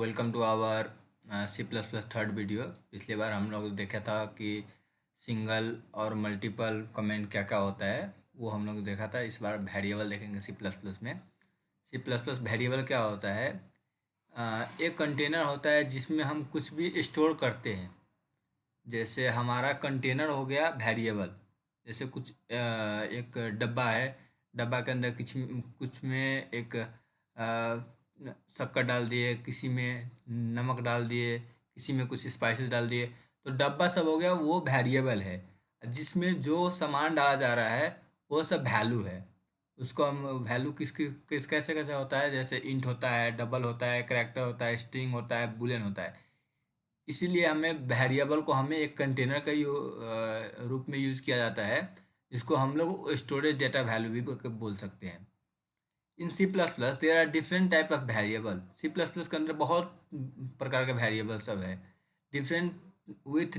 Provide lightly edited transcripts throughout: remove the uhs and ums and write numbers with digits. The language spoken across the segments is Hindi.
Welcome to our C plus plus third video. पिछली बार हम लोग देखा था कि सिंगल और मल्टीपल कमेंट क्या क्या होता है, वो हम लोग देखा था। इस बार वेरिएबल देखेंगे सी प्लस प्लस में। सी प्लस प्लस वेरिएबल क्या होता है? एक कंटेनर होता है जिसमें हम कुछ भी स्टोर करते हैं। जैसे हमारा कंटेनर हो गया वेरिएबल। जैसे कुछ एक डब्बा है, डब्बा के अंदर कुछ कुछ में एक शक्कर डाल दिए, किसी में नमक डाल दिए, किसी में कुछ स्पाइसेस डाल दिए। तो डब्बा सब हो गया, वो वेरिएबल है जिसमें जो सामान डाला जा रहा है वो सब वैल्यू है। उसको हम वैल्यू किस कैसे कैसे होता है, जैसे इंट होता है, डबल होता है, करैक्टर होता है, स्ट्रिंग होता है, बुलियन होता है। इसीलिए हमें वेरिएबल को हमें एक कंटेनर का रूप में यूज़ किया जाता है, जिसको हम लोग स्टोरेज डेटा वैल्यू भी बोल सकते हैं। In C plus plus there are different type of variable. C plus plus के अंदर बहुत प्रकार के वेरिएबल सब है, different with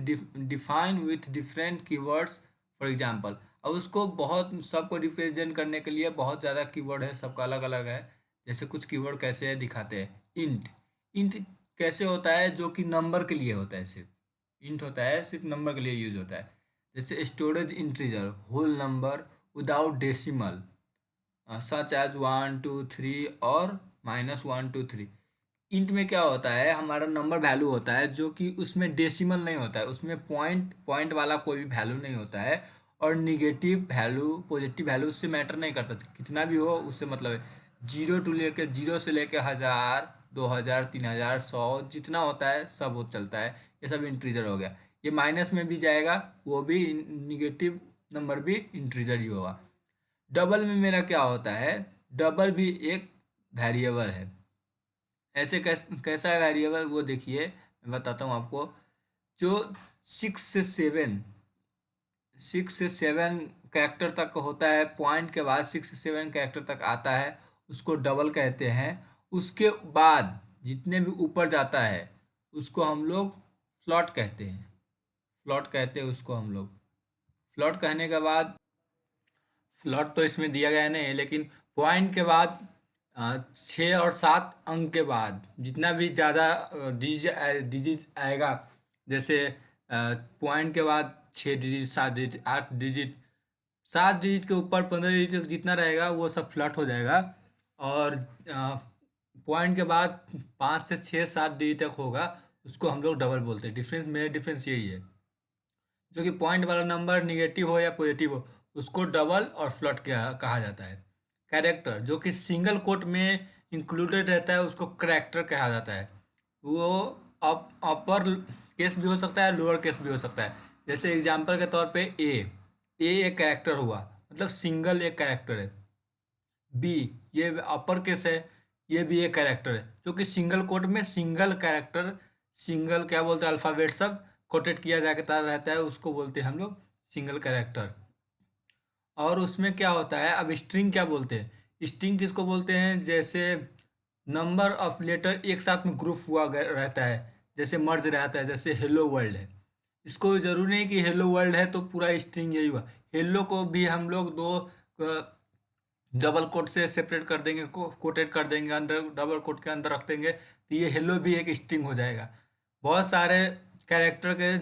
define with different keywords. For example, अब उसको बहुत सबको रिप्रेजेंट करने के लिए बहुत ज़्यादा कीवर्ड है, सबका अलग अलग है। जैसे कुछ कीवर्ड कैसे है दिखाते हैं। इंट, इंट कैसे होता है? जो कि नंबर के लिए होता है, सिर्फ इंट होता है, सिर्फ नंबर के लिए यूज होता है। जैसे storage integer, whole number without decimal, such as 1 2 3 और -1 2 3। इंट में क्या होता है? हमारा नंबर वैल्यू होता है जो कि उसमें डेसिमल नहीं होता है, उसमें पॉइंट पॉइंट वाला कोई भी वैल्यू नहीं होता है। और निगेटिव वैल्यू पॉजिटिव वैल्यू उससे मैटर नहीं करता, कितना भी हो उससे मतलब है। जीरो से लेके 1000 2000 3000 100 जितना होता है सब वो चलता है। ये सब इंटीजर हो गया। ये माइनस में भी जाएगा, वो भी निगेटिव नंबर भी इंटीजर ही होगा। डबल में मेरा क्या होता है? डबल भी एक वेरिएबल है। ऐसे कैसा है वेरिएबल, वो देखिए मैं बताता हूँ आपको। जो 6 से 7 कैरेक्टर तक होता है, पॉइंट के बाद 6 से 7 कैरेक्टर तक आता है, उसको डबल कहते हैं। उसके बाद जितने भी ऊपर जाता है उसको हम लोग फ्लॉट कहते हैं। फ्लॉट कहते हैं उसको हम लोग। फ्लॉट कहने के बाद, फ्लॉट तो इसमें दिया गया नहीं है, लेकिन पॉइंट के बाद 6 और 7 अंक के बाद जितना भी ज़्यादा डिजिट आएगा, जैसे पॉइंट के बाद 6 डिजिट, 7 डिजिट, 8 डिजिट, 7 डिजिट के ऊपर 15 डिजिट जितना रहेगा वो सब फ्लॉट हो जाएगा। और पॉइंट के बाद 5 से 6 7 डिजिट तक होगा, उसको हम लोग डबल बोलते हैं। डिफरेंस यही है। जो कि पॉइंट वाला नंबर निगेटिव हो या पॉजिटिव हो, उसको डबल और फ्लॉट कहा जाता है। कैरेक्टर जो कि सिंगल कोट में इंक्लूडेड रहता है, उसको कैरेक्टर कहा जाता है। वो अपर केस भी हो सकता है, लोअर केस भी हो सकता है। जैसे एग्जांपल के तौर पे ए एक कैरेक्टर हुआ, मतलब सिंगल एक कैरेक्टर है। बी, ये अपर केस है, ये भी एक कैरेक्टर है। जो कि सिंगल कोट में सिंगल कैरेक्टर, सिंगल क्या बोलते हैं, अल्फ़ाबेट सब कोटेड किया जाता रहता है, उसको बोलते हैं हम लोग सिंगल कैरेक्टर। और उसमें क्या होता है, अब स्ट्रिंग क्या बोलते हैं? स्ट्रिंग किसको बोलते हैं? जैसे नंबर ऑफ लेटर एक साथ में ग्रुप हुआ रहता है, जैसे मर्ज रहता है, जैसे हेलो वर्ल्ड है। इसको जरूरी नहीं कि हेलो वर्ल्ड है तो पूरा स्ट्रिंग यही हुआ। हेलो को भी हम लोग दो डबल कोट से सेपरेट कर देंगे, कोटेड कर देंगे, अंदर डबल कोट के अंदर रख देंगे, तो ये हेलो भी एक स्ट्रिंग हो जाएगा। बहुत सारे कैरेक्टर के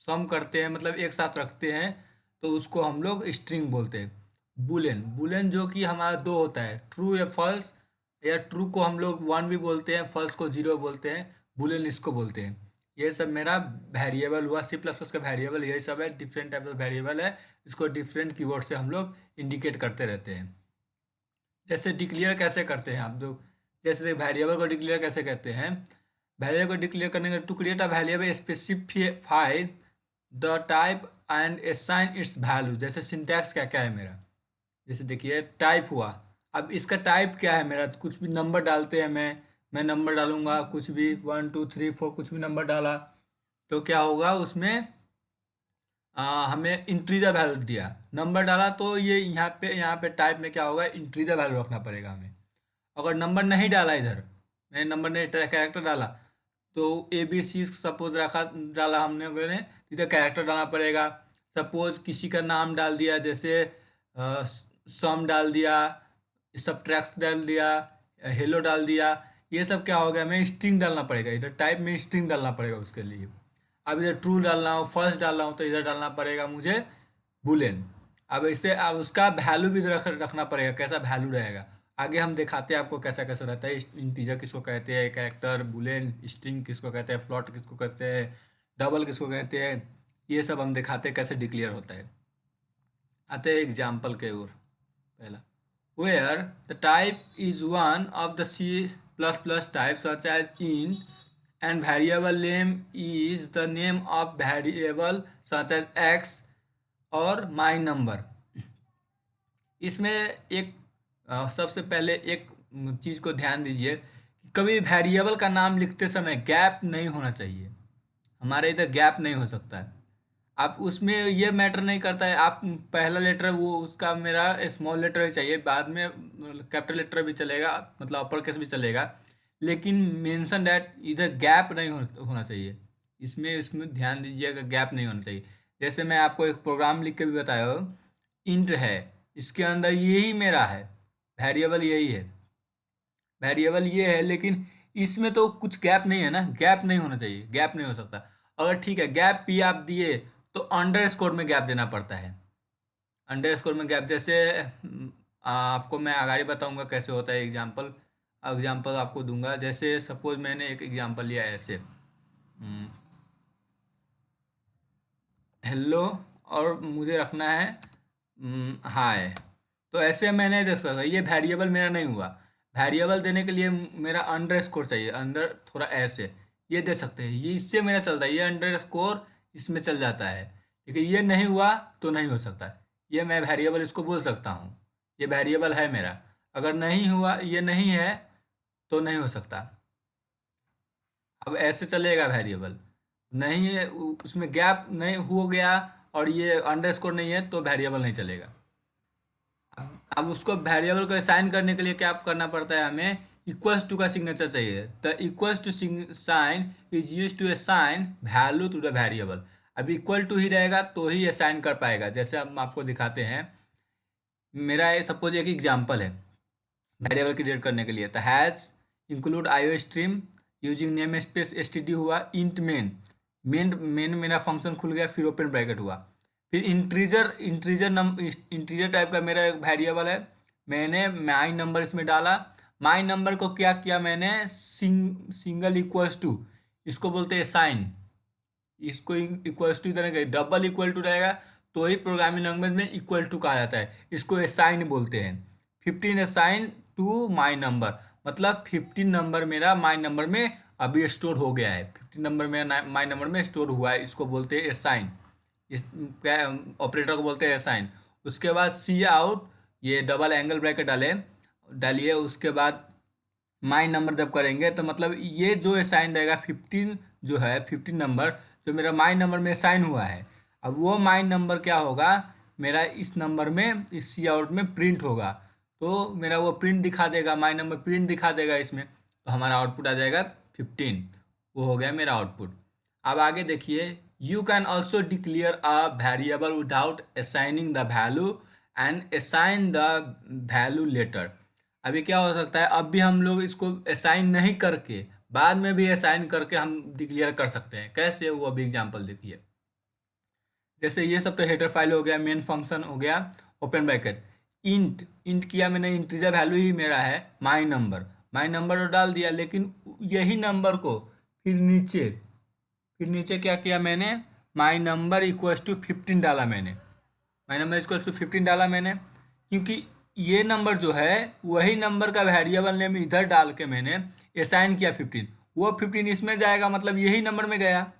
सम करते हैं, मतलब एक साथ रखते हैं, तो उसको हम लोग स्ट्रिंग बोलते हैं। बुलियन, बुलियन जो कि हमारा दो होता है, ट्रू या फॉल्स। या ट्रू को हम लोग 1 भी बोलते हैं, फॉल्स को 0 बोलते हैं, बुलियन इसको बोलते हैं। ये सब मेरा वेरिएबल हुआ। सी प्लस प्लस का वेरिएबल यही सब है, डिफरेंट टाइप ऑफ वेरिएबल है। इसको डिफरेंट कीवर्ड से हम लोग इंडिकेट करते रहते हैं। जैसे डिक्लेयर कैसे करते हैं आप लोग? जैसे वेरिएबल को डिक्लेयर कैसे करते हैं? वेरिएबल को डिक्लेयर करने के, to create a variable specify the type and assign its value. जैसे सिंटैक्स क्या क्या है मेरा, जैसे देखिए टाइप हुआ। अब इसका टाइप क्या है मेरा? तो कुछ भी नंबर डालते हैं, मैं नंबर डालूंगा, कुछ भी 1 2 3 4 कुछ भी नंबर डाला, तो क्या होगा उसमें? हमें इंटीजर वैल्यू दिया, नंबर डाला, तो ये यहाँ पे टाइप में क्या होगा? इंटीजर वैल्यू रखना पड़ेगा हमें। अगर नंबर नहीं डाला, इधर मैंने नंबर नहीं, कैरेक्टर डाला, तो ABC सपोज रखा, डाला हमने, इधर कैरेक्टर डालना पड़ेगा। सपोज किसी का नाम डाल दिया, जैसे सम डाल दिया, सब्ट्रैक्ट डाल दिया, हेलो डाल दिया, ये सब क्या हो गया, हमें स्ट्रिंग डालना पड़ेगा, इधर टाइप में स्ट्रिंग डालना पड़ेगा उसके लिए। अब इधर ट्रू डालना हो, फर्स्ट डालना हो, तो इधर डालना पड़ेगा मुझे बुलेन। अब उसका वैल्यू भी रखना पड़ेगा, कैसा वैल्यू रहेगा। आगे हम दिखाते हैं आपको कैसा कैसा रहता है। इंटीजर किसको कहते हैं, कैरेक्टर, बुलेन, स्ट्रिंग किसको कहते हैं, फ्लोट किसको कहते हैं, डबल किसको कहते हैं, ये सब हम दिखाते हैं कैसे डिक्लेयर होता है। आते हैं एग्जाम्पल के ओर। पहला, where the type is one of the C++ types such as int and variable name is the name of variable such as x और my number। इसमें एक सबसे पहले एक चीज़ को ध्यान दीजिए कि कभी वेरिएबल का नाम लिखते समय गैप नहीं होना चाहिए। हमारे इधर गैप नहीं हो सकता है। आप उसमें ये मैटर नहीं करता है, आप पहला लेटर वो उसका मेरा स्मॉल लेटर ही चाहिए, बाद में कैपिटल लेटर भी चलेगा, मतलब अपर केस भी चलेगा, लेकिन मेंशन दैट इधर गैप नहीं होना चाहिए। इसमें ध्यान दीजिएगा, गैप नहीं होना चाहिए। जैसे मैं आपको एक प्रोग्राम लिख के भी बताया हूँ, इंट है, इसके अंदर यही मेरा है वेरिएबल, यही है वेरिएबल, ये है, लेकिन इसमें तो कुछ गैप नहीं है ना, गैप नहीं होना चाहिए, गैप नहीं हो सकता। अगर ठीक है गैप भी आप दिए तो अंडर स्कोर में गैप देना पड़ता है। अंडर स्कोर में गैप, जैसे आपको मैं आगे बताऊंगा कैसे होता है। एग्जाम्पल आपको दूंगा। जैसे सपोज मैंने एक एग्जाम्पल लिया है ऐसे, हेलो और मुझे रखना है हाय, तो ऐसे मैं नहीं देख सकता, ये वेरिएबल मेरा नहीं हुआ। वेरिएबल देने के लिए मेरा अंडर स्कोर चाहिए, अंदर थोड़ा ऐसे ये दे सकते हैं, ये इससे मेरा चलता है, ये अंडर स्कोर इसमें चल जाता है, लेकिन ये नहीं हुआ तो नहीं हो सकता। ये मैं वेरिएबल इसको बोल सकता हूँ, ये वेरिएबल है मेरा। अगर नहीं हुआ, ये नहीं है, तो नहीं हो सकता। अब ऐसे चलेगा वेरिएबल, नहीं है उसमें गैप नहीं हो गया और ये अंडरस्कोर नहीं है तो वेरिएबल नहीं चलेगा। अब उसको वेरिएबल को असाइन करने के लिए क्या करना पड़ता है, हमें इक्वल्स टू का सिग्नेचर चाहिए। The equals to sign is use to assign value to the variable. अब इक्वल टू ही रहेगा तो ही असाइन कर पाएगा। जैसे हम आपको दिखाते हैं, मेरा ये सपोज एक एग्जांपल है वेरिएबल क्रिएट करने के लिए। तो has include IO stream using name space STD हुआ, इंट मेन मेरा फंक्शन खुल गया, फिर ओपन ब्रैकेट हुआ, फिर इंटीजर टाइप का मेरा एक वेरिएबल है, मैंने माई नंबर इसमें डाला। माई नंबर को क्या किया मैंने, सिंगल इक्वल्स टू, इसको बोलते हैं साइन। इसको इक्वल्स टू इधर डबल इक्वल टू रहेगा तो ही प्रोग्रामिंग लैंग्वेज में इक्वल टू कहा जाता है, इसको असाइन बोलते हैं। 15 असाइन टू माई नंबर, मतलब 15 नंबर मेरा माई नंबर में अभी स्टोर हो गया है, 15 नंबर मेरा माई नंबर में स्टोर हुआ है, इसको बोलते हैं असाइन। इस ऑपरेटर को बोलते हैं असाइन। उसके बाद सी आउट, ये डबल एंगल ब्रैकेट डालिए, उसके बाद माई नंबर जब करेंगे तो मतलब ये जो असाइन रहेगा 15, जो है 15 नंबर जो मेरा माई नंबर में असाइन हुआ है, अब वो माई नंबर क्या होगा मेरा इस नंबर में, इस सी आउट में प्रिंट होगा, तो मेरा वो प्रिंट दिखा देगा, माई नंबर प्रिंट दिखा देगा इसमें, तो हमारा आउटपुट आ जाएगा 15। वो हो गया मेरा आउटपुट। अब आगे देखिए, you can also declare a variable without assigning the value and assign the value later. अभी क्या हो सकता है, अब भी हम लोग इसको असाइन नहीं करके बाद में भी असाइन करके हम डिक्लेयर कर सकते हैं। कैसे, वो अभी एग्जांपल देखिए। जैसे ये सब तो हेडर फाइल हो गया, मेन फंक्शन हो गया, ओपन ब्रैकेट, इंट किया मैंने, इंटीजर वैल्यू ही मेरा है माई नंबर तो डाल दिया, लेकिन यही नंबर को फिर नीचे क्या किया मैंने, माई नंबर इक्वल्स टू 15 डाला मैंने, माई नंबर इक्वल्स टू 15 डाला मैंने, क्योंकि ये नंबर जो है वही नंबर का वेरिएबल नेम इधर डाल के मैंने असाइन किया 15, वो 15 इसमें जाएगा, मतलब यही नंबर में गया,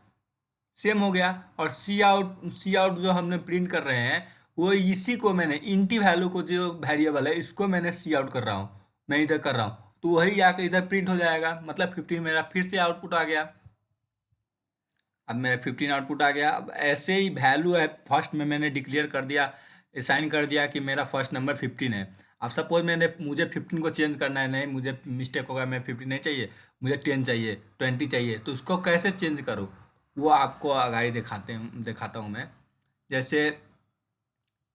सेम हो गया। और सी आउट जो हमने प्रिंट कर रहे हैं वो इसी को मैंने इंटी वैल्यू को, जो वेरिएबल है इसको मैंने सी आउट कर रहा हूँ, मैं इधर कर रहा हूँ, तो वही जाके इधर प्रिंट हो जाएगा, मतलब 15 मेरा फिर से आउटपुट आ गया। अब मेरा 15 आउटपुट आ गया। अब ऐसे ही वैल्यू है, फर्स्ट में मैंने डिक्लेयर कर दिया, असाइन कर दिया कि मेरा फर्स्ट नंबर 15 है। अब सपोज मुझे 15 को चेंज करना है, नहीं मुझे मिस्टेक होगा, मैं 15 नहीं चाहिए, मुझे 10 चाहिए, 20 चाहिए, तो उसको कैसे चेंज करूँ वो आपको आगे दिखाता हूँ मैं। जैसे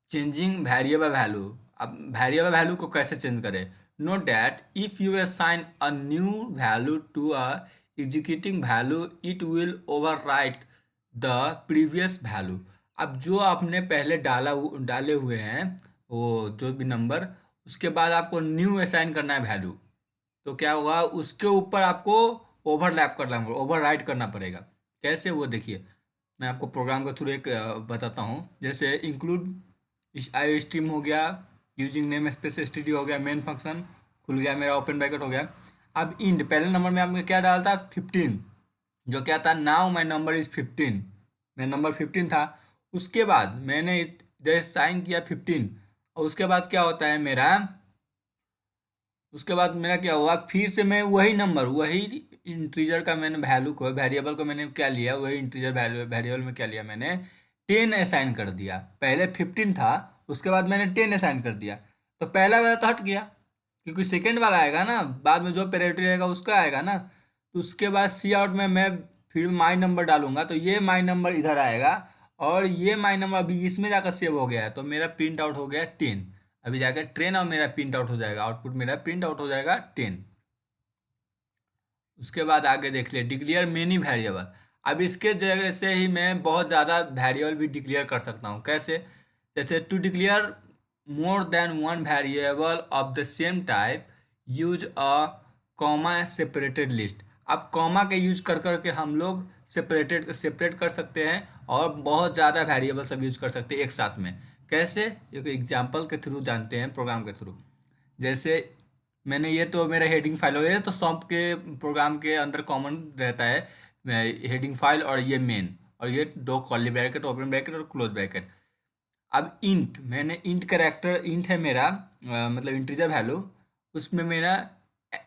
चेंजिंग वेरिएबल वैल्यू, अब वेरिएबल वैल्यू को कैसे चेंज करें, note that if you assign a new value to a executing value it will overwrite the previous value। अब जो आपने पहले डाले हुए हैं वो जो भी नंबर, उसके बाद आपको न्यू असाइन करना है वैल्यू, तो क्या होगा उसके ऊपर आपको ओवरलैप करना पड़ेगा, ओवरराइट करना पड़ेगा। कैसे वो देखिए, मैं आपको प्रोग्राम के थ्रू एक बताता हूँ। जैसे इंक्लूड आई स्ट्रीम हो गया, यूजिंग नेम स्पेस std हो गया, मेन फंक्शन खुल गया मेरा, ओपन ब्रैकेट हो गया। अब इंड पहले नंबर में आपने क्या डाला था 15, जो क्या था नाउ माई नंबर इज 15, मेरा नंबर 15 था। उसके बाद मैंने इधर साइन किया 15, और उसके बाद क्या होता है मेरा, उसके बाद मेरा क्या हुआ, फिर से मैं वही नंबर वही इंटीजर का मैंने वैल्यू को वेरिएबल को मैंने क्या लिया, वही इंटीजर वेरिएबल में क्या लिया मैंने 10 असाइन कर दिया। पहले 15 था, उसके बाद मैंने 10 असाइन कर दिया, तो पहला वाला तो हट गया, क्योंकि सेकेंड वाला आएगा ना, बाद में जो प्रायोरिटी रहेगा उसका आएगा ना। तो उसके बाद सी आउट में मैं फिर माई नंबर डालूंगा, तो ये माई नंबर इधर आएगा, और ये माई नंबर अभी इसमें जाकर सेव हो गया है, तो मेरा प्रिंट आउट हो गया 10। अभी जाकर ट्रेन और मेरा प्रिंट आउट हो जाएगा, आउटपुट मेरा प्रिंट आउट हो जाएगा 10। उसके बाद आगे देख लिया डिक्लेयर मेनी वेरिएबल। अब इसके जगह से ही मैं बहुत ज़्यादा वेरिएबल भी डिक्लेयर कर सकता हूँ। कैसे, जैसे to declare more than one variable of the same type use a comma separated list. अब कॉमा के यूज कर करके हम लोग सेपरेट कर सकते हैं, और बहुत ज़्यादा वेरिएबल सब यूज कर सकते हैं एक साथ में। कैसे, एक एग्जाम्पल के थ्रू जानते हैं, प्रोग्राम के थ्रू। जैसे मैंने ये तो मेरा हेडिंग फाइल हो गया, तो सॉफ्ट के प्रोग्राम के अंदर कॉमन रहता है हेडिंग फाइल और ये मेन, और ये दो कर्ली ब्रैकेट, ओपन ब्रैकेट और क्लोज ब्रैकेट। अब इंट, मैंने इंट कैरेक्टर, इंट है मेरा मतलब इंटीजर वैल्यू, उसमें मेरा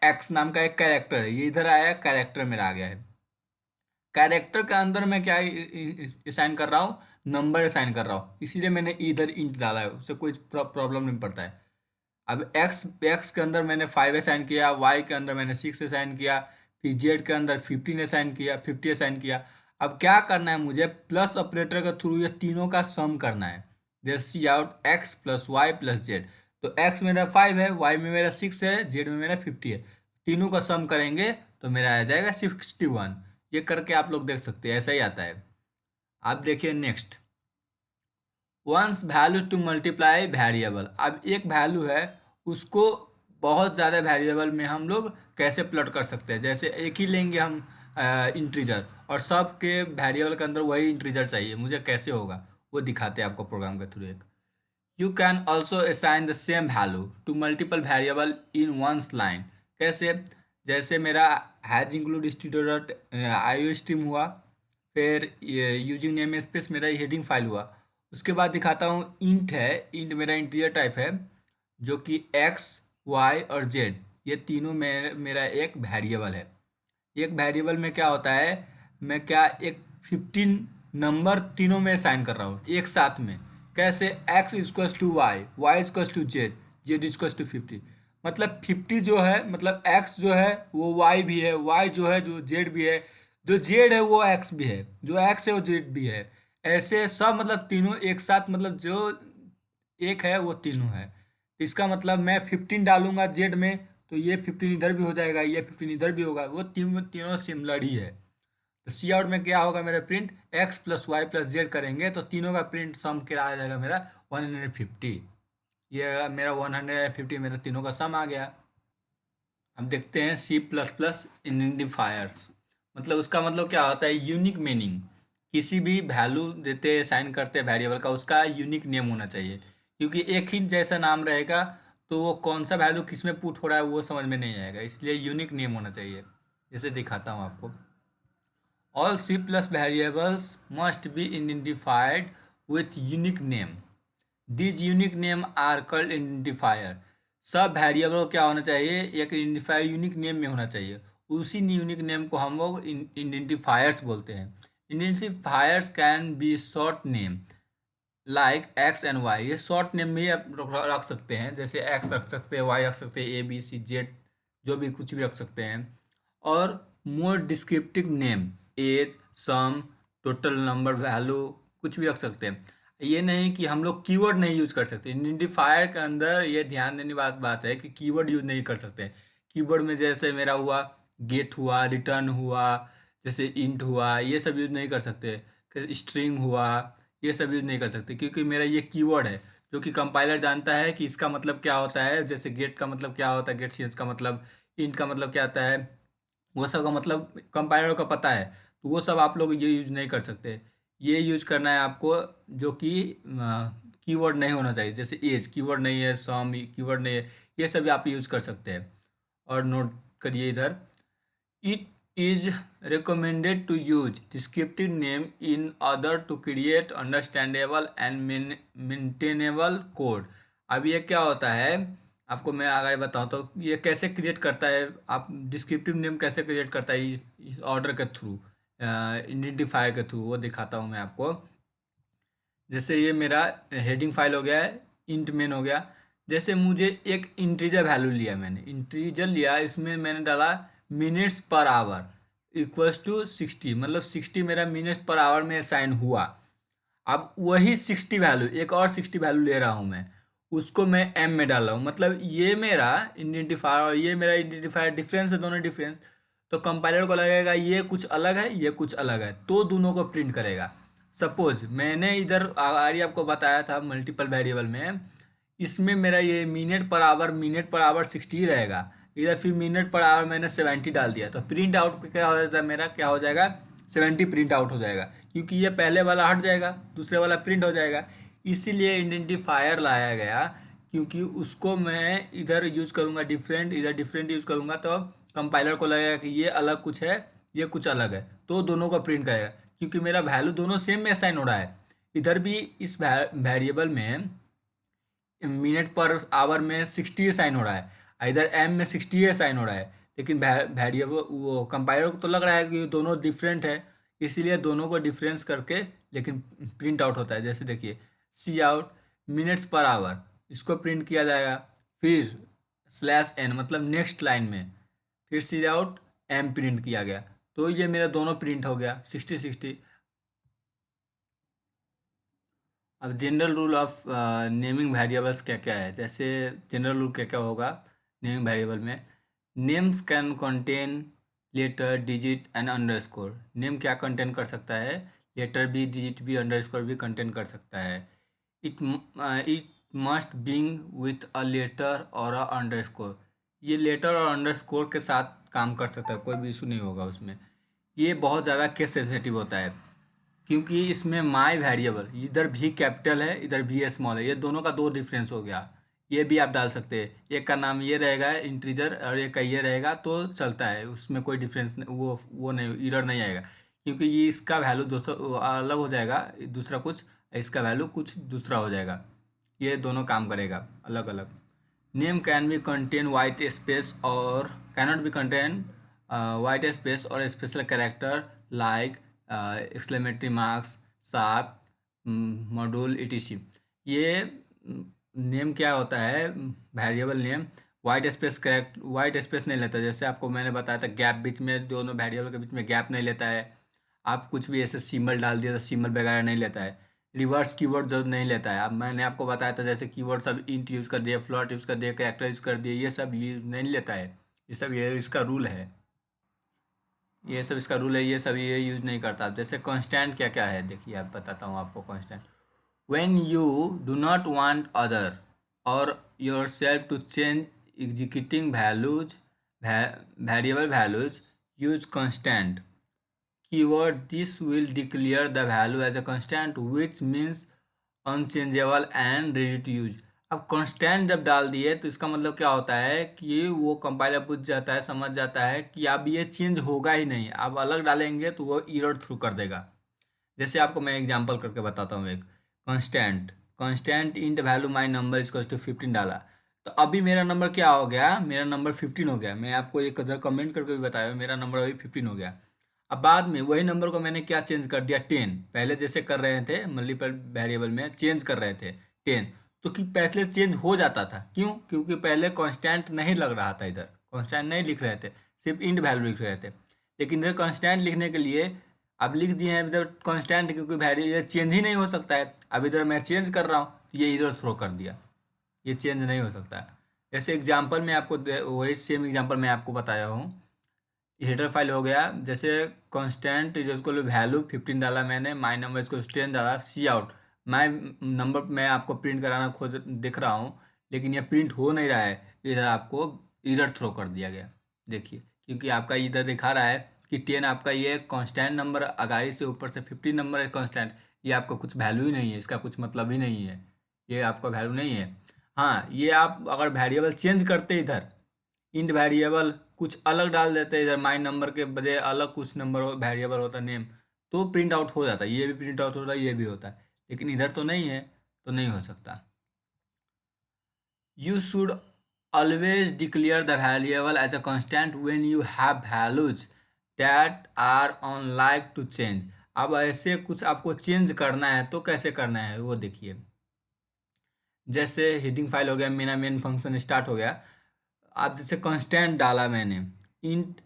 एक्स नाम का एक कैरेक्टर है, ये इधर आया, कैरेक्टर मेरा आ गया है। कैरेक्टर के अंदर मैं क्या असाइन कर रहा हूँ, नंबर असाइन कर रहा हूँ, इसीलिए मैंने इधर इंट डाला है, उससे कोई प्रॉब्लम नहीं पड़ता है। अब एक्स के अंदर मैंने 5 असाइन किया, वाई के अंदर मैंने 6 असाइन किया, फिर जेड के अंदर 15 असाइन किया, 50 असाइन किया। अब क्या करना है मुझे, प्लस ऑपरेटर के थ्रू ये तीनों का सम करना है। जैसे cout X plus Y plus Z, तो एक्स मेरा 5 है, वाई में मेरा 6 है, जेड में मेरा 50 है, तीनों का सम करेंगे तो मेरा आ जाएगा 61। ये करके आप लोग देख सकते हैं, ऐसा ही आता है। आप देखिए next, once value to multiply variable. अब एक वैल्यू है, उसको बहुत ज़्यादा वेरिएबल में हम लोग कैसे प्लॉट कर सकते हैं। जैसे एक ही लेंगे हम इंटीजर, और सब के वेरिएबल के अंदर वही इंटीजर चाहिए, मुझे कैसे होगा वो दिखाते हैं आपको प्रोग्राम के थ्रू। एक you can also assign the same value to multiple variable in once line. कैसे, जैसे मेरा has include studio dot I stream हुआ, फिर यूजिंग नेम स्पेस मेरा हेडिंग फाइल हुआ। उसके बाद दिखाता हूँ इंट है, इंट मेरा इंटीजर टाइप है, जो कि एक्स वाई और जेड ये तीनों में मेरा एक वेरिएबल है। एक वेरिएबल में क्या होता है, मैं क्या एक 15 नंबर तीनों में साइन कर रहा हूँ एक साथ में। कैसे, X is equals to Y, Y is equals to Z, Z is equals to 50। मतलब 50 जो है, मतलब एक्स जो है वो वाई भी है, वाई जो है जो जेड भी है, जो जेड है वो एक्स भी है, जो एक्स है वो जेड भी है। ऐसे सब मतलब तीनों एक साथ, मतलब जो एक है वो तीनों है। तो इसका मतलब मैं 15 डालूंगा जेड में, तो ये 15 इधर भी हो जाएगा, ये 15 इधर भी होगा, वो तीनों सिमिलर ही है। तो सी आउट में क्या होगा, मेरा print X plus Y plus Z करेंगे तो तीनों का प्रिंट सम क्या आ जाएगा मेरा 150। ये मेरा 150 मेरा तीनों का सम आ गया। अब देखते हैं सी प्लस प्लस आइडेंटिफायर्स, मतलब उसका मतलब क्या होता है, यूनिक मीनिंग। किसी भी वैल्यू देते साइन करते वेरिएबल का, उसका यूनिक नेम होना चाहिए, क्योंकि एक ही जैसा नाम रहेगा तो वो कौन सा वैल्यू किस में पुट हो रहा है वो समझ में नहीं आएगा, इसलिए यूनिक नेम होना चाहिए। जैसे दिखाता हूँ आपको, all C plus variables must be identified with unique name, this unique name are called identifier. सब वेरिएबल को क्या होना चाहिए, एक आइडेंटिफायर यूनिक नेम में होना चाहिए, उसी यूनिक नेम को हम लोग आइडेंटिफायर्स बोलते हैं। Identifiers can be short name like X and Y, ये शॉर्ट नेम भी आप रख सकते हैं, जैसे एक्स रख सकते हैं, वाई रख सकते हैं, ए बी सी जेड जो भी कुछ भी रख सकते हैं। और मोर डिस्क्रिप्टिव नेम एज, सम, टोटल नंबर, वैल्यू कुछ भी रख सकते हैं। ये नहीं कि हम लोग कीवर्ड नहीं यूज कर सकते। आइडेंटिफायर के अंदर ये ध्यान देने बात है कि कीवर्ड यूज नहीं कर सकते। कीवर्ड में जैसे मेरा हुआ गेट हुआ, रिटर्न हुआ, जैसे इंट हुआ, ये सब यूज नहीं कर सकते। स्ट्रिंग हुआ, ये सब यूज नहीं कर सकते क्योंकि मेरा ये कीवर्ड है जो कि कंपाइलर जानता है कि इसका मतलब क्या होता है। जैसे गेट का मतलब क्या होता है, गेट सीएस का मतलब, इंट का मतलब क्या आता है, वो सब का मतलब कंपाइलर को पता है। तो वो सब आप लोग ये यूज नहीं कर सकते। ये यूज करना है आपको जो कि कीवर्ड नहीं होना चाहिए। जैसे एज कीवर्ड नहीं है, सम कीवर्ड नहीं है, ये सब आप यूज कर सकते हैं। और नोट करिए इधर, it is recommended to use descriptive name in order to create understandable and maintainable code। अब ये क्या होता है आपको मैं आगे बताऊँ तो ये कैसे क्रिएट करता है, आप डिस्क्रिप्टिव नेम कैसे क्रिएट करता है इस ऑर्डर के थ्रू, आइडेंटिफायर के थ्रू, वो दिखाता हूँ मैं आपको। जैसे ये मेरा हेडिंग फाइल हो गया है, इंट मेन हो गया। जैसे मुझे एक इंटीजर वैल्यू लिया, मैंने इंटीजर लिया, इसमें मैंने डाला minutes per hour equals to 60, मतलब 60 मेरा मिनट्स पर आवर में साइन हुआ। अब वही 60 वैल्यू, एक और 60 वैल्यू ले रहा हूँ मैं, उसको मैं एम में डाल रहा हूँ। मतलब ये मेरा आइडेंटिफायर और ये मेरा आइडेंटिफायर डिफरेंस है, दोनों डिफरेंस। तो कंपाइलर को लगेगा ये कुछ अलग है, ये कुछ अलग है, तो दोनों को प्रिंट करेगा। सपोज मैंने इधर आगे आपको बताया था मल्टीपल वेरिएबल में, इसमें मेरा ये मिनट पर आवर 60 रहेगा, इधर फिर मिनट पर आवर मैंने 70 डाल दिया, तो प्रिंट आउट क्या हो जाता है मेरा, क्या हो जाएगा, 70 प्रिंट आउट हो जाएगा, क्योंकि ये पहले वाला हट जाएगा, दूसरे वाला प्रिंट हो जाएगा। इसीलिए आइडेंटिफायर लाया गया, क्योंकि उसको मैं इधर यूज करूँगा डिफरेंट, इधर डिफरेंट यूज करूँगा, तो कंपाइलर को लगेगा कि ये अलग कुछ है, ये कुछ अलग है, तो दोनों को प्रिंट करेगा। क्योंकि मेरा वैल्यू दोनों सेम में असाइन हो रहा है। इधर भी इस वेरिएबल में मिनट पर आवर में 60 साइन हो रहा है, इधर एम में 60 साइन हो रहा है, लेकिन वेरिएबल वो कंपाइलर को तो लग रहा है कि दोनों डिफरेंट है, इसीलिए दोनों को डिफरेंस करके लेकिन प्रिंट आउट होता है। जैसे देखिए सी आउट मिनट्स पर आवर, इसको प्रिंट किया जाएगा, फिर स्लैश एन मतलब नेक्स्ट लाइन में फिर सी आउट एम प्रिंट किया गया, तो ये मेरा दोनों प्रिंट हो गया 60-60। अब general rule of naming variables क्या क्या है, जैसे जनरल रूल क्या क्या होगा नेमिंग वेरिएबल में। Names can contain letter, digit and underscore. Name क्या कंटेन कर सकता है, लेटर भी, डिजिट भी, अंडरस्कोर भी कंटेन कर सकता है। इट इट मस्ट बिंग विथ अ लेटर और अ अंडरस्कोर। ये लेटर और अंडरस्कोर के साथ काम कर सकता है, कोई भी इशू नहीं होगा उसमें। ये बहुत ज़्यादा केस सेंसिटिव होता है, क्योंकि इसमें माई वेरिएबल इधर भी कैपिटल है, इधर भी स्मॉल है, ये दोनों का दो डिफरेंस हो गया। ये भी आप डाल सकते हैं, एक का नाम ये रहेगा इंटीजर और एक का ये रहेगा, तो चलता है, उसमें कोई डिफरेंस वो नहीं, एरर नहीं आएगा, क्योंकि ये इसका वैल्यू दूसरा अलग हो जाएगा, दूसरा कुछ, इसका वैल्यू कुछ दूसरा हो जाएगा। ये दोनों काम करेगा अलग अलग। Name can be contain white space or cannot be contain white space or special character like exclamatory marks, sharp, module etc। ये नेम क्या होता है, variable name white space correct, white space नहीं लेता। जैसे आपको मैंने बताया था गैप, बीच में दोनों वेरिएबल के बीच में गैप नहीं लेता है। आप कुछ भी ऐसे सिंबल डाल दिया तो सिंबल वगैरह नहीं लेता है। रिवर्स कीवर्ड जो नहीं लेता है। अब मैंने आपको बताया था जैसे कीवर्ड सब इंट यूज़ कर दिए, फ्लॉट यूज़ कर दिए, कैरेक्टर यूज़ कर दिए, ये सब यूज नहीं लेता है। ये सब ये इसका रूल है, ये सब इसका रूल है, ये सब ये यूज नहीं करता। अब जैसे कांस्टेंट क्या क्या है देखिए, आप बताता हूँ आपको constant. When you do not want other or yourself to change executing values, variable values, use constant keyword. This will declare the value as a constant which means unchangeable and ready to use. अब कांस्टेंट जब डाल दिए तो इसका मतलब क्या होता है कि वो कंपाइलर पूछ जाता है, समझ जाता है कि अब ये चेंज होगा ही नहीं, आप अलग डालेंगे तो वो एरर थ्रू कर देगा। जैसे आपको मैं एग्जांपल करके बताता हूँ। एक constant, constant int value my number equals to 15 डाला, तो अभी मेरा नंबर क्या हो गया, मेरा नंबर 15 हो गया। मैं आपको एक अदर कमेंट करके भी बताया, मेरा नंबर अभी 15 हो गया। अब बाद में वही नंबर को मैंने क्या चेंज कर दिया, 10। पहले जैसे कर रहे थे मल्टीपल वेरिएबल में चेंज कर रहे थे 10, तो कि पहले चेंज हो जाता था, क्यों, क्योंकि पहले कांस्टेंट नहीं लग रहा था, इधर कांस्टेंट नहीं लिख रहे थे, सिर्फ इंट वैल्यू लिख रहे थे। लेकिन इधर कांस्टेंट लिखने के लिए अब लिख दिए हैं इधर कांस्टेंट, क्योंकि वैल्यू ये चेंज ही नहीं हो सकता है। अब इधर मैं चेंज कर रहा हूँ, ये इधर थ्रो कर दिया, ये चेंज नहीं हो सकता है। जैसे एग्जांपल में आपको वही सेम एग्जांपल मैं आपको बताया हूँ। हेडर फाइल हो गया, जैसे constant is equal to value 15 डाला मैंने, माई नंबर इसको 10 डाला, सी आउट माई नंबर मैं आपको प्रिंट कराना खोज दिख रहा हूँ, लेकिन ये प्रिंट हो नहीं रहा है, इधर आपको इधर थ्रो कर दिया गया। देखिए, क्योंकि आपका इधर दिखा रहा है कि 10 आपका ये कांस्टेंट नंबर, अगाड़ी से ऊपर से 15 नंबर है कांस्टेंट, ये आपका कुछ वैल्यू ही नहीं है, इसका कुछ मतलब ही नहीं है, ये आपका वैल्यू नहीं है। हाँ, ये आप अगर वेरिएबल चेंज करते इधर इंट वेरिएबल कुछ अलग डाल देते इधर, माइन नंबर के बजाय अलग कुछ नंबर वेरिएबल होता नेम, तो प्रिंट आउट हो जाता है, ये भी प्रिंट आउट होता है, ये भी होता है, लेकिन इधर तो नहीं है, तो नहीं हो सकता। You should always declare the variable as a constant when you have values that are unlikely to change. अब ऐसे कुछ आपको चेंज करना है तो कैसे करना है वो देखिए। जैसे हेडिंग फाइल हो गया, मेरा मेन फंक्शन स्टार्ट हो गया। अब जैसे कांस्टेंट डाला मैंने, इंट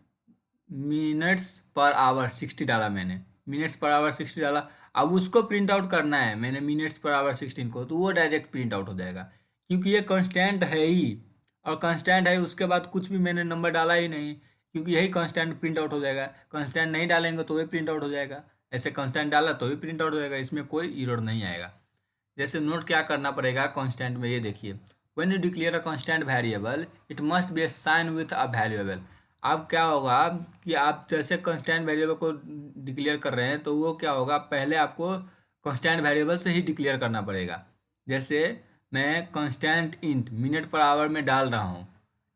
मिनट्स पर आवर 60 डाला मैंने, मिनट्स पर आवर 60 डाला। अब उसको प्रिंट आउट करना है मैंने मिनट्स पर आवर 16 को, तो वो डायरेक्ट प्रिंट आउट हो जाएगा, क्योंकि ये कांस्टेंट है ही, और कांस्टेंट है उसके बाद कुछ भी मैंने नंबर डाला ही नहीं, क्योंकि यही कांस्टेंट प्रिंट आउट हो जाएगा। कांस्टेंट नहीं डालेंगे तो भी प्रिंट आउट हो जाएगा, ऐसे कांस्टेंट डाला तो भी प्रिंट आउट हो जाएगा, इसमें कोई एरर नहीं आएगा। जैसे नोट क्या करना पड़ेगा कांस्टेंट में, ये देखिए, when you declare a constant variable it must be assign with a valuable. अब क्या होगा कि आप जैसे कांस्टेंट वेरिएबल को डिक्लेयर कर रहे हैं, तो वो क्या होगा, पहले आपको कांस्टेंट वेरिएबल से ही डिक्लेयर करना पड़ेगा। जैसे मैं constant int minute per hour में डाल रहा हूँ,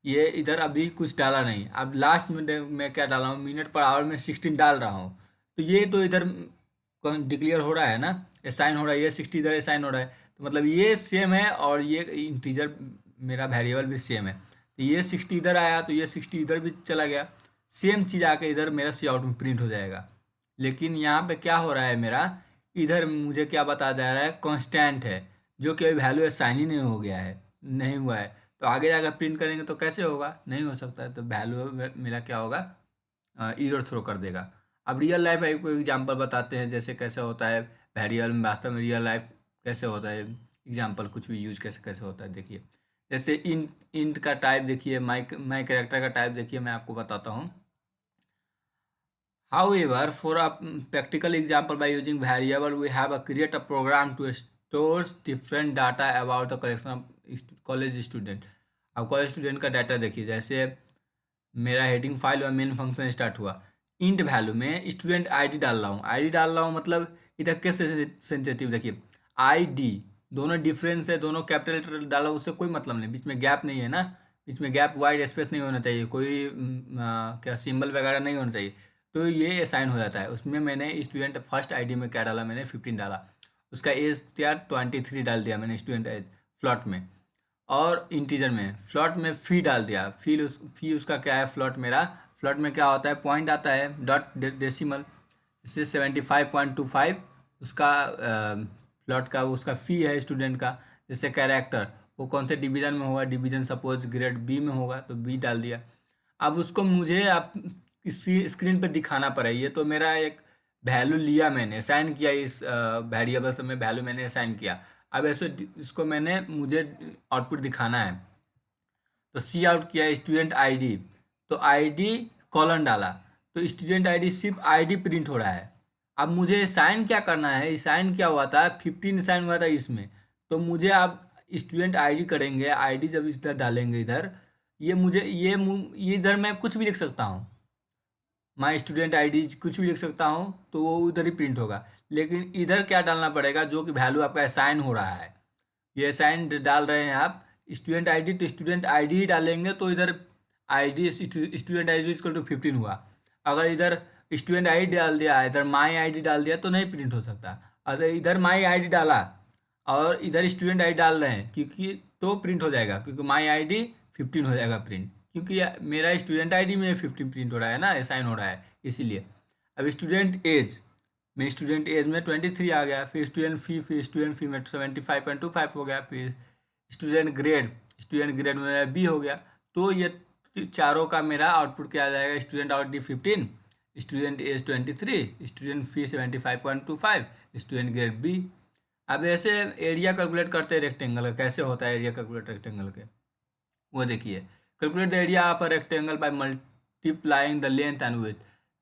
ये इधर अभी कुछ डाला नहीं, अब लास्ट में मैं क्या डाला हूँ, मिनट पर आवर में 16 डाल रहा हूँ, तो ये तो इधर डिक्लेयर हो रहा है ना, असाइन हो रहा है, ये 60 इधर असाइन हो रहा है, तो मतलब ये सेम है, और ये इंटीजर मेरा वेरिएबल भी सेम है, तो ये 60 इधर आया तो ये 60 इधर भी चला गया, सेम चीज़ आके इधर मेरा सी आउट में प्रिंट हो जाएगा। लेकिन यहाँ पे क्या हो रहा है मेरा, इधर मुझे क्या बताया जा रहा है, कांस्टेंट है, जो कि अभी वैल्यू असाइन ही नहीं हो गया है, नहीं हुआ है, तो आगे जाकर प्रिंट करेंगे तो कैसे होगा, नहीं हो सकता है, तो वैल्यू मेरा क्या होगा, एरर थ्रो कर देगा। अब रियल लाइफ एक एग्जांपल बताते हैं, जैसे कैसे होता है वेरिएबल में वास्तव में रियल लाइफ कैसे होता है, एग्जांपल कुछ भी यूज कैसे कैसे होता है देखिए। जैसे इंट का टाइप देखिए, माई कैरेक्टर का टाइप देखिए, मैं आपको बताता हूँ। However, for a practical example, by using variable, we have a create a program to stores different data about the collection of college student। अब कॉलेज स्टूडेंट का डाटा देखिए, जैसे मेरा हेडिंग फाइल और मेन फंक्शन स्टार्ट हुआ, इंट वैल्यू में स्टूडेंट आईडी डाल रहा हूँ, आईडी डाल रहा हूँ मतलब इधर कैसे सेंसिटिव देखिए, आईडी दोनों डिफरेंस है, दोनों कैपिटल लेटर डाला, उससे कोई मतलब नहीं, बीच में गैप नहीं है ना, बीच में गैप वाइड स्पेस नहीं होना चाहिए, कोई क्या सिंबल वगैरह नहीं होना चाहिए, तो ये असाइन हो जाता है। उसमें मैंने स्टूडेंट फर्स्ट आईडी में क्या डाला, मैंने 15 डाला, उसका एज क्या 23 डाल दिया मैंने स्टूडेंट एज फ्लॉट में, और इंटीजर में फ्लॉट में फी डाल दिया, फी उसका क्या है, फ्लॉट मेरा, फ्लॉट में क्या होता है, पॉइंट आता है, डॉट डेसिमल, इससे 75.25 उसका फ्लॉट का उसका फ़ी है स्टूडेंट का। जैसे कैरेक्टर वो कौन से डिवीज़न में होगा, डिवीज़न सपोज ग्रेड बी में होगा तो बी डाल दिया। अब उसको मुझे आप स्क्रीन पर दिखाना पड़ेगा, ये तो मेरा एक वैल्यू लिया मैंने, असाइन किया, इस वेरिएबल से मैं वैल्यू मैंने असाइन किया। अब ऐसे इसको मैंने मुझे आउटपुट दिखाना है, तो सी आउट किया स्टूडेंट आईडी, तो आईडी कॉलन डाला, तो स्टूडेंट आईडी सिर्फ आईडी प्रिंट हो रहा है। अब मुझे साइन क्या करना है, साइन क्या हुआ था, 15 साइन हुआ था इसमें, तो मुझे आप स्टूडेंट आईडी करेंगे, आईडी जब इधर डालेंगे इधर, ये मुझे ये इधर मैं कुछ भी लिख सकता हूँ, माई स्टूडेंट आईडी कुछ भी लिख सकता हूँ, तो वो उधर ही प्रिंट होगा। लेकिन इधर क्या डालना पड़ेगा, जो कि वैल्यू आपका असाइन हो रहा है, ये असाइन डाल रहे हैं आप स्टूडेंट आईडी, तो स्टूडेंट आईडी ही डालेंगे, तो इधर ID student ID equal to 15 हुआ। अगर इधर स्टूडेंट आईडी डाल दिया, इधर माई आईडी डाल दिया, तो नहीं प्रिंट हो सकता। अगर इधर माई आईडी डाला और इधर स्टूडेंट आईडी डाल रहे हैं, क्योंकि तो प्रिंट हो जाएगा, क्योंकि माई आईडी 15 हो जाएगा प्रिंट, क्योंकि मेरा स्टूडेंट आईडी में 15 प्रिंट हो रहा है ना, असाइन हो रहा है इसीलिए। अब स्टूडेंट एज में, स्टूडेंट एज में 23 आ गया, फिर स्टूडेंट फी में 75.25 हो गया, फिर स्टूडेंट ग्रेड में बी हो गया। तो ये चारों का मेरा आउटपुट क्या आ जाएगा, student ID 15, student age 23, student fee 75.25, student grade B. अब ऐसे एरिया कैलकुलेट करते हैं रेक्टेंगल का, कैसे होता है एरिया कैलकुलेट रेक्टेंगल के, वो देखिए। Calculate the area of a rectangle by multiplying the length and width.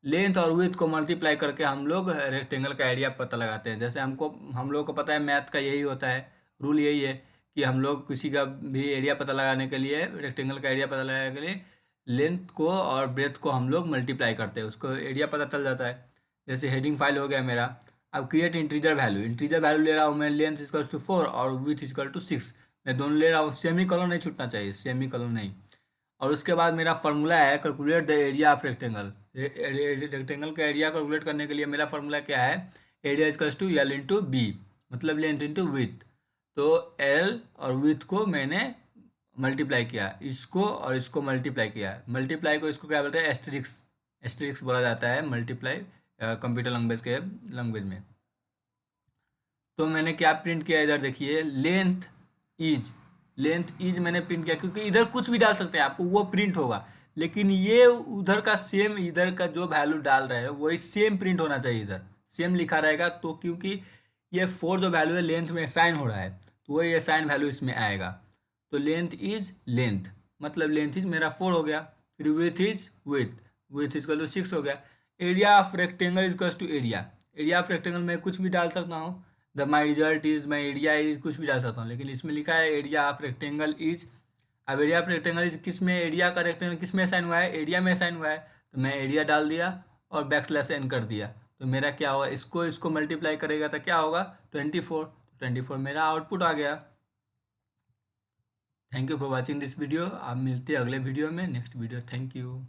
Length और विड्थ को मल्टीप्लाई करके हम लोग रेक्टेंगल का एरिया पता लगाते हैं। जैसे हम लोग को पता है मैथ का यही होता है, रूल यही है कि हम लोग किसी का भी एरिया पता लगाने के लिए, रेक्टेंगल का एरिया पता लगाने के लिए लेंथ को और ब्रेथ को हम लोग मल्टीप्लाई करते हैं, उसको एरिया पता चल जाता है। जैसे हेडिंग फाइल हो गया मेरा। अब create integer value, integer value ले रहा हूँ मैं, लेंथ इक्वल टू 4 और विथ इक्वल टू 6, मैं दोनों ले रहा हूँ। सेमी कॉलन नहीं छूटना चाहिए, सेमी कॉलन नहीं। और उसके बाद मेरा फॉर्मूला है calculate the area of rectangle. Rectangle का एरिया कैलकुलेट करने के लिए मेरा फॉर्मूला क्या है, area equal to L into B, मतलब लेंथ इंटू विथ। तो एल और विथ को मैंने मल्टीप्लाई किया, इसको और इसको मल्टीप्लाई किया। मल्टीप्लाई को इसको क्या बोलते हैं, एस्टेरिक्स, एस्टेरिक्स बोला जाता है मल्टीप्लाई कंप्यूटर लैंग्वेज में। तो मैंने क्या प्रिंट किया इधर देखिए, इज लेंथ इज मैंने प्रिंट किया, क्योंकि इधर कुछ भी डाल सकते हैं आपको, वो प्रिंट होगा। लेकिन ये उधर का सेम, इधर का जो वैल्यू डाल रहे हैं वही सेम प्रिंट होना चाहिए, इधर सेम लिखा रहेगा। तो क्योंकि ये 4 जो वैल्यू है लेंथ में असाइन हो रहा है, तो वही असाइन वैल्यू इसमें आएगा। तो लेंथ इज लेंथ, मतलब लेंथ इज मेरा 4 हो गया। फिर width is width is two 6 हो गया। Area of rectangle is to area of rectangle में कुछ भी डाल सकता हूँ। The my result is, my area is, कुछ भी डाल सकता हूँ, लेकिन इसमें लिखा है एरिया ऑफ रेक्टेंगल इज। अब एरिया ऑफ रेक्टेंगल इज किस में, एरिया का रेक्टेंगल किस में असाइन हुआ है, एरिया में असाइन हुआ है। तो मैं एरिया डाल दिया और बैकस्लैश एन कर दिया। तो मेरा क्या होगा, इसको इसको मल्टीप्लाई करेगा तो क्या होगा, 24। 24 मेरा आउटपुट आ गया। Thank you for watching this video. आप मिलते हैं अगले वीडियो में, नेक्स्ट वीडियो। Thank you.